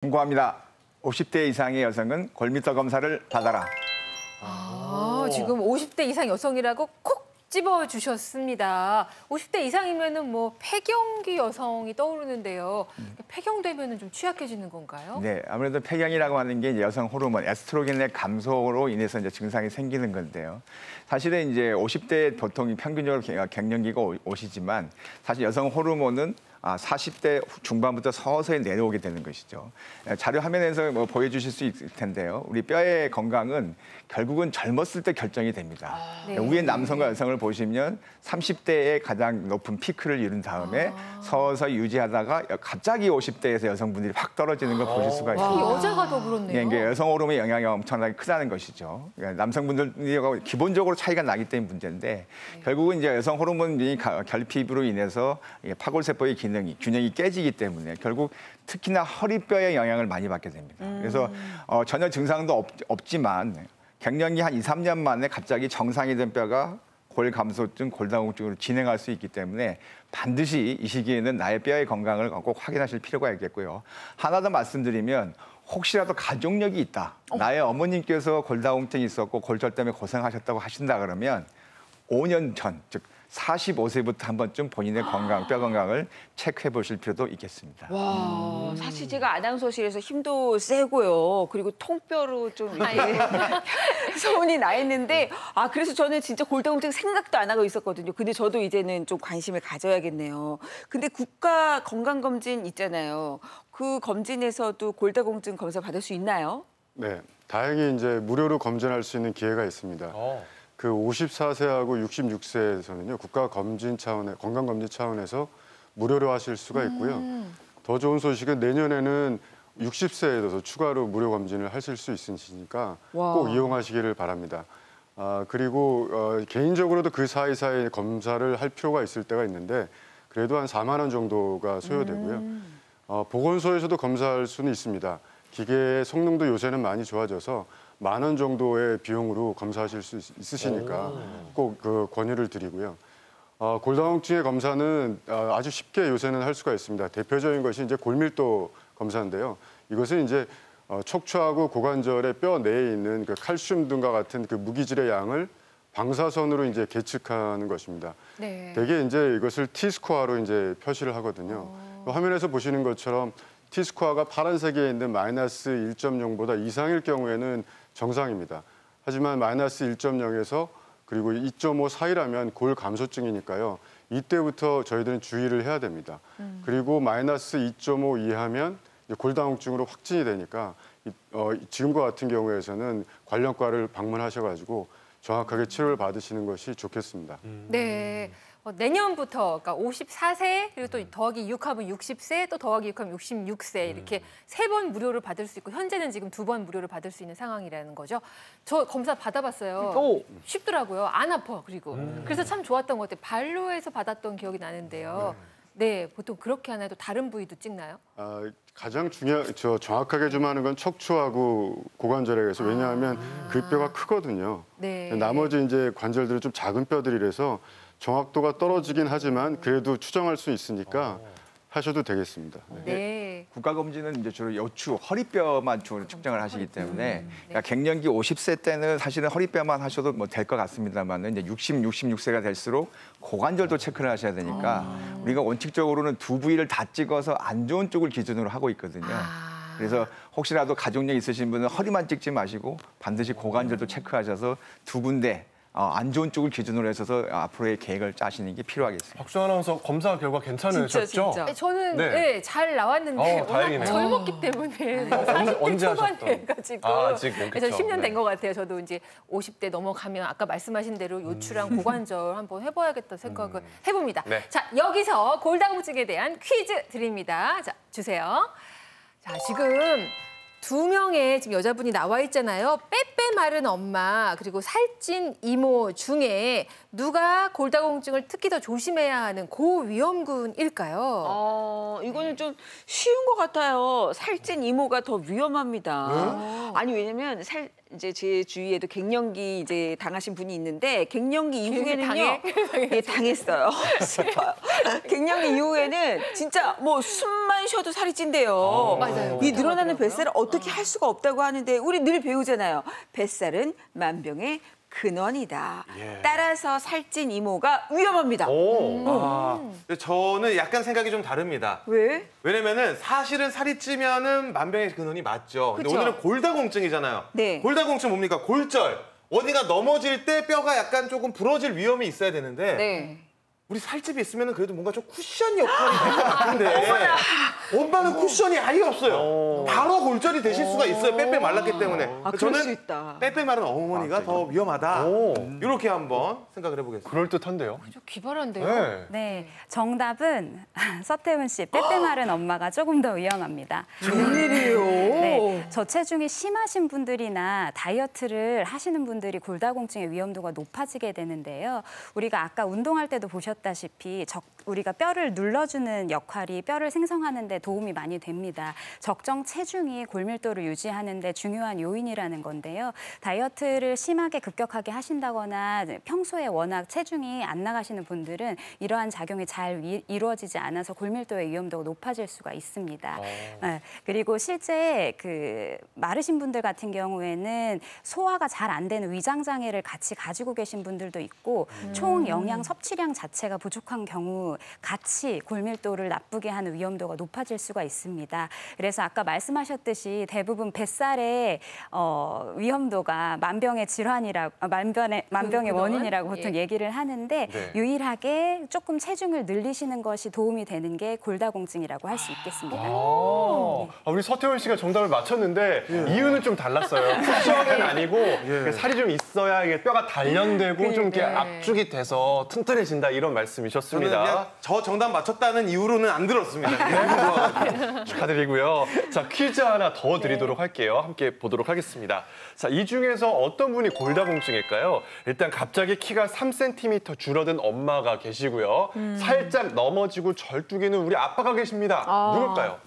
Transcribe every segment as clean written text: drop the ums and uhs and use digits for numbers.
공고합니다. 50대 이상의 여성은 골밀도 검사를 받아라. 지금 50대 이상 여성이라고 콕 집어주셨습니다. 50대 이상이면은 뭐 폐경기 여성이 떠오르는데요. 폐경되면은 좀 취약해지는 건가요? 네, 아무래도 폐경이라고 하는 게 이제 여성 호르몬 에스트로겐의 감소로 인해서 이제 증상이 생기는 건데요. 사실은 이제 50대 보통 평균적으로 갱년기가 오시지만 사실 여성 호르몬은 40대 중반부터 서서히 내려오게 되는 것이죠. 자료 화면에서 뭐 보여주실 수 있을 텐데요. 우리 뼈의 건강은 결국은 젊었을 때 결정이 됩니다. 네. 위에 남성과 여성을 보시면 30대에 가장 높은 피크를 이룬 다음에 서서히 유지하다가 갑자기 50대에서 여성분들이 확 떨어지는 걸 보실 수가 있습니다. 여자가 더 그렇네요. 이게 여성 호르몬의 영향이 엄청나게 크다는 것이죠. 그러니까 남성분들이 기본적으로 차이가 나기 때문에 문제인데 결국은 이제 여성 호르몬이 결핍으로 인해서 파골세포의 균형이 깨지기 때문에 결국 특히나 허리뼈에 영향을 많이 받게 됩니다. 그래서 전혀 증상도 없지만 갱년기 한 2, 3년 만에 갑자기 정상이 된 뼈가 골감소증, 골다공증으로 진행할 수 있기 때문에 반드시 이 시기에는 나의 뼈의 건강을 꼭 확인하실 필요가 있겠고요. 하나 더 말씀드리면 혹시라도 가족력이 있다. 나의 어머님께서 골다공증이 있었고 골절 때문에 고생하셨다고 하신다 그러면 5년 전, 즉 45세부터 한 번쯤 본인의 건강, 뼈 건강을 체크해 보실 필요도 있겠습니다. 와, 사실 제가 아나운서실에서 힘도 세고요. 그리고 통뼈로 좀 이렇게 소문이 나 있는데, 그래서 저는 진짜 골다공증 생각도 안 하고 있었거든요. 근데 저도 이제는 좀 관심을 가져야겠네요. 근데 국가 건강검진 있잖아요. 그 검진에서도 골다공증 검사 받을 수 있나요? 네, 다행히 이제 무료로 검진할 수 있는 기회가 있습니다. 그 54세하고 66세에서는요, 국가검진 차원의 건강검진 차원에서 무료로 하실 수가 있고요. 더 좋은 소식은 내년에는 60세에서 추가로 무료 검진을 하실 수 있으시니까 꼭 이용하시기를 바랍니다. 그리고 개인적으로도 그 사이사이 검사를 할 필요가 있을 때가 있는데 그래도 한 4만 원 정도가 소요되고요. 보건소에서도 검사할 수는 있습니다. 기계의 성능도 요새는 많이 좋아져서 10,000원 정도의 비용으로 검사하실 수 있으시니까 꼭 그 권유를 드리고요. 골다공증의 검사는 아주 쉽게 요새는 할 수가 있습니다. 대표적인 것이 이제 골밀도 검사인데요. 이것은 이제 척추하고 고관절의 뼈 내에 있는 그 칼슘 등과 같은 그 무기질의 양을 방사선으로 이제 계측하는 것입니다. 네. 대개 이제 이것을 T스코어로 이제 표시를 하거든요. 화면에서 보시는 것처럼 T스코어가 파란색에 있는 마이너스 1.0보다 이상일 경우에는 정상입니다. 하지만 마이너스 1.0에서 그리고 2.5 사이라면 골감소증이니까요. 이때부터 저희들은 주의를 해야 됩니다. 그리고 마이너스 2.5 이하면 골다공증으로 확진이 되니까 지금과 같은 경우에서는 관련과를 방문하셔가지고 정확하게 치료를 받으시는 것이 좋겠습니다. 네. 내년부터 그러니까 54세 그리고 또 더하기 6하면 60세 또 더하기 6하면 66세 이렇게 3번 무료를 받을 수 있고 현재는 지금 2번 무료를 받을 수 있는 상황이라는 거죠. 저 검사 받아봤어요. 쉽더라고요. 안 아파 그리고. 그래서 참 좋았던 것 같아요. 반려에서 받았던 기억이 나는데요. 네, 보통 그렇게 하나요? 또 다른 부위도 찍나요? 가장 정확하게 좀 하는 건 척추하고 고관절에서 왜냐하면 그 뼈가 크거든요. 네. 나머지 이제 관절들은 좀 작은 뼈들이라서 정확도가 떨어지긴 하지만 그래도 추정할 수 있으니까 하셔도 되겠습니다. 네. 국가검진은 이제 주로 요추, 허리뼈만 주로 측정을 하시기 때문에 그러니까 갱년기 50세 때는 사실은 허리뼈만 하셔도 뭐 될 것 같습니다만 이제 66세가 될수록 고관절도 체크를 하셔야 되니까 우리가 원칙적으로는 두 부위를 다 찍어서 안 좋은 쪽을 기준으로 하고 있거든요. 그래서 혹시라도 가족력 있으신 분은 허리만 찍지 마시고 반드시 고관절도 체크하셔서 두 군데 안 좋은 쪽을 기준으로 해서 앞으로의 계획을 짜시는 게 필요하겠습니다. 박수영 아나운서 검사 결과 괜찮으셨죠? 진짜. 저는 네. 잘 나왔는데 다행이네요. 젊었기 때문에 40대 언제 초반에 하셨던? 해가지고 아직 그래서 10년 네. 된 것 같아요. 저도 이제 50대 넘어가면 아까 말씀하신 대로 요추랑 고관절 한번 해봐야겠다 생각을 해봅니다. 네. 자, 여기서 골다공증에 대한 퀴즈 드립니다. 자, 주세요. 자, 지금 2명의 지금 여자분이 나와 있잖아요. 빼빼 마른 엄마 그리고 살찐 이모 중에 누가 골다공증을 특히 더 조심해야 하는 고위험군일까요? 이거는 좀 쉬운 것 같아요. 살찐 이모가 더 위험합니다. 아니 왜냐면 이제 제 주위에도 갱년기 이제 당하신 분이 있는데 갱년기 이후에는요. 예, 당했어요. 싶어요. 갱년기 이후에는 진짜 뭐 숨만 쉬어도 살이 찐대요. 맞아요. 이 늘어나는 그렇더라고요. 뱃살을 어떻게 할 수가 없다고 하는데 우리 늘 배우잖아요. 뱃살은 만병의 근원이다. 예. 따라서 살찐 이모가 위험합니다. 근데 저는 약간 생각이 좀 다릅니다. 왜? 왜냐면은 사실은 살이 찌면은 만병의 근원이 맞죠. 근데 그쵸. 오늘은 골다공증이잖아요. 네. 골다공증 뭡니까? 골절. 어디가 넘어질 때 뼈가 약간 조금 부러질 위험이 있어야 되는데 네. 우리 살집이 있으면 그래도 뭔가 좀 쿠션 역할이 될 것 같은데 엄마는 쿠션이 아예 없어요. 바로 골절이 되실 수가 있어요. 빼빼 말랐기 때문에. 아, 그럴 수 있다. 빼빼 마른 어머니가 더 위험하다. 이렇게 한번 생각을 해보겠습니다. 그럴 듯한데요. 좀 기발한데요. 네. 네, 정답은 서태훈 씨, 빼빼 마른 엄마가 조금 더 위험합니다. 웬일이에요? 네, 저체중이 심하신 분들이나 다이어트를 하시는 분들이 골다공증의 위험도가 높아지게 되는데요. 우리가 아까 운동할 때도 보셨다시피 우리가 뼈를 눌러주는 역할이 뼈를 생성하는 데 도움이 많이 됩니다. 적정 체중이 골밀도를 유지하는 데 중요한 요인이라는 건데요. 다이어트를 심하게 급격하게 하신다거나 평소에 워낙 체중이 안 나가시는 분들은 이러한 작용이 잘 이루어지지 않아서 골밀도의 위험도가 높아질 수가 있습니다. 네, 그리고 실제 그 마르신 분들 같은 경우에는 소화가 잘 안 되는 위장 장애를 같이 가지고 계신 분들도 있고 총 영양 섭취량 자체가 부족한 경우 같이 골밀도를 나쁘게 하는 위험도가 높아질 수가 있습니다. 그래서 아까 말씀하셨듯이 대부분 뱃살의 위험도가 만병의 질환이라고 만병의 원인이라고 보통 얘기를 하는데 네. 유일하게 조금 체중을 늘리시는 것이 도움이 되는 게 골다공증이라고 할 수 있겠습니다. 우리 서태훈 씨가 정답을 맞췄는데 이유는 좀 달랐어요. 쿠션은 아니고 살이 좀 있어야 이게 뼈가 단련되고 좀 이렇게 압축이 돼서 튼튼해진다 이런 저는 말씀이셨습니다. 그냥 저 정답 맞췄다는 이유로는 안 들었습니다. 축하드리고요. 자, 퀴즈 하나 더 드리도록 할게요. 함께 보도록 하겠습니다. 자, 이 중에서 어떤 분이 골다공증일까요? 일단 갑자기 키가 3cm 줄어든 엄마가 계시고요. 살짝 넘어지고 절뚝이는 우리 아빠가 계십니다. 누굴까요?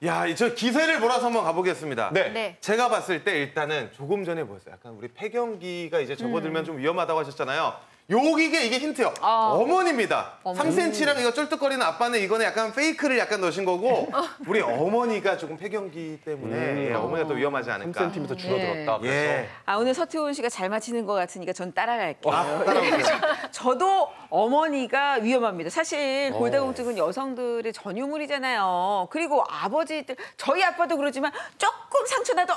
야, 저 기세를 몰아서 한번 가보겠습니다. 네. 네. 제가 봤을 때 일단은 조금 전에 보였어요. 약간 우리 폐경기가 이제 접어들면 좀 위험하다고 하셨잖아요. 이게 힌트요. 어머니입니다. 3cm랑 이거 쩔뚝거리는 아빠는 이거는 약간 페이크를 약간 넣으신 거고 우리 어머니가 조금 폐경기 때문에 예, 어머니가 더 위험하지 않을까. 3cm 줄어들었다. 그래서. 예. 아, 오늘 서태훈 씨가 잘 맞히는 것 같으니까 전 따라갈게요. 따라오세요. 저도 어머니가 위험합니다. 사실 골다공증은 여성들의 전유물이잖아요. 그리고 아버지들, 저희 아빠도 그러지만 조금 상처 나도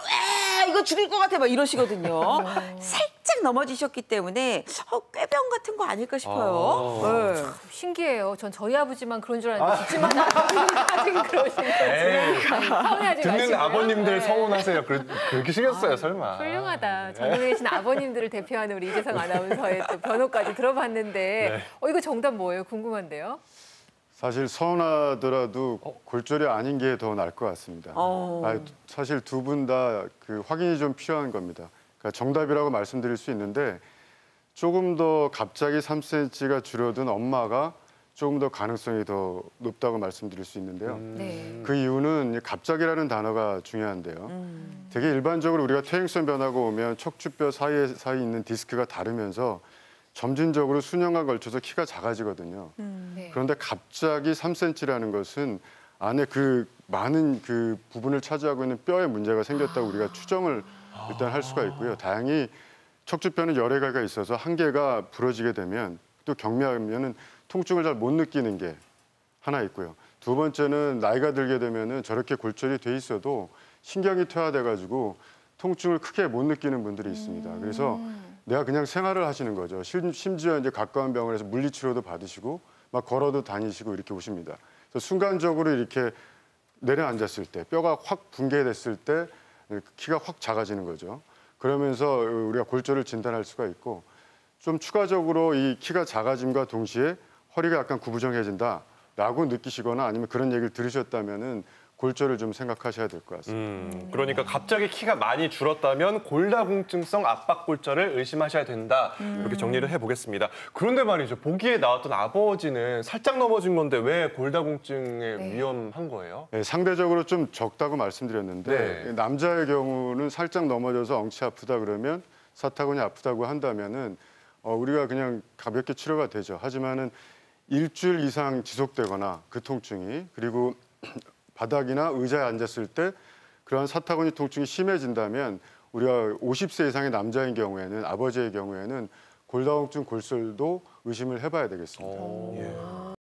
이거 죽일 것 같아 막 이러시거든요. 살짝 넘어지셨기 때문에 꾀병 같은 거 아닐까 싶어요. 네. 신기해요. 전 저희 아버지만 그런 줄 알았는데 집집마다 아버지까지 그러신 거지. 서운하지 듣는 마시고요. 아버님들 네. 서운하세요. 그렇게 시겠어요, 설마. 훌륭하다. 전국에 계신 아버님들을 대표하는 우리 이재성 아나운서의 또 변호까지 들어봤는데 이거 정답 뭐예요? 궁금한데요. 사실 서운하더라도 골절이 아닌 게 더 나을 것 같습니다. 사실 두 분 다 그 확인이 좀 필요한 겁니다. 그러니까 정답이라고 말씀드릴 수 있는데 조금 더 갑자기 3cm가 줄어든 엄마가 조금 더 가능성이 더 높다고 말씀드릴 수 있는데요. 네. 그 이유는 갑자기라는 단어가 중요한데요. 되게 일반적으로 우리가 퇴행성 변화가 오면 척추뼈 사이에 있는 디스크가 다르면서 점진적으로 수년간 걸쳐서 키가 작아지거든요. 네. 그런데 갑자기 3cm라는 것은 안에 그 많은 그 부분을 차지하고 있는 뼈에 문제가 생겼다고 우리가 추정을 일단 할 수가 있고요. 다행히 척추뼈는 여러 개가 있어서 한 개가 부러지게 되면 또 경미하면은 통증을 잘 못 느끼는 게 하나 있고요. 두 번째는 나이가 들게 되면은 저렇게 골절이 돼 있어도 신경이 퇴화돼가지고 통증을 크게 못 느끼는 분들이 있습니다. 그래서 내가 그냥 생활을 하시는 거죠. 심지어 이제 가까운 병원에서 물리치료도 받으시고 막 걸어도 다니시고 이렇게 오십니다. 그래서 순간적으로 이렇게 내려앉았을 때 뼈가 확 붕괴됐을 때 키가 확 작아지는 거죠. 그러면서 우리가 골절을 진단할 수가 있고 좀 추가적으로 이 키가 작아짐과 동시에 허리가 약간 구부정해진다라고 느끼시거나 아니면 그런 얘기를 들으셨다면은 골절을 좀 생각하셔야 될 것 같습니다. 그러니까 갑자기 키가 많이 줄었다면 골다공증성 압박골절을 의심하셔야 된다. 이렇게 정리를 해보겠습니다. 그런데 말이죠. 보기에 나왔던 아버지는 살짝 넘어진 건데 왜 골다공증에 위험한 거예요? 네, 상대적으로 좀 적다고 말씀드렸는데 네. 남자의 경우는 살짝 넘어져서 엉치 아프다 그러면 사타구니 아프다고 한다면은 우리가 그냥 가볍게 치료가 되죠. 하지만은 일주일 이상 지속되거나 그 통증이 그리고 바닥이나 의자에 앉았을 때 그러한 사타구니 통증이 심해진다면 우리가 50세 이상의 남자인 경우에는 아버지의 경우에는 골다공증 골절도 의심을 해봐야 되겠습니다. 예.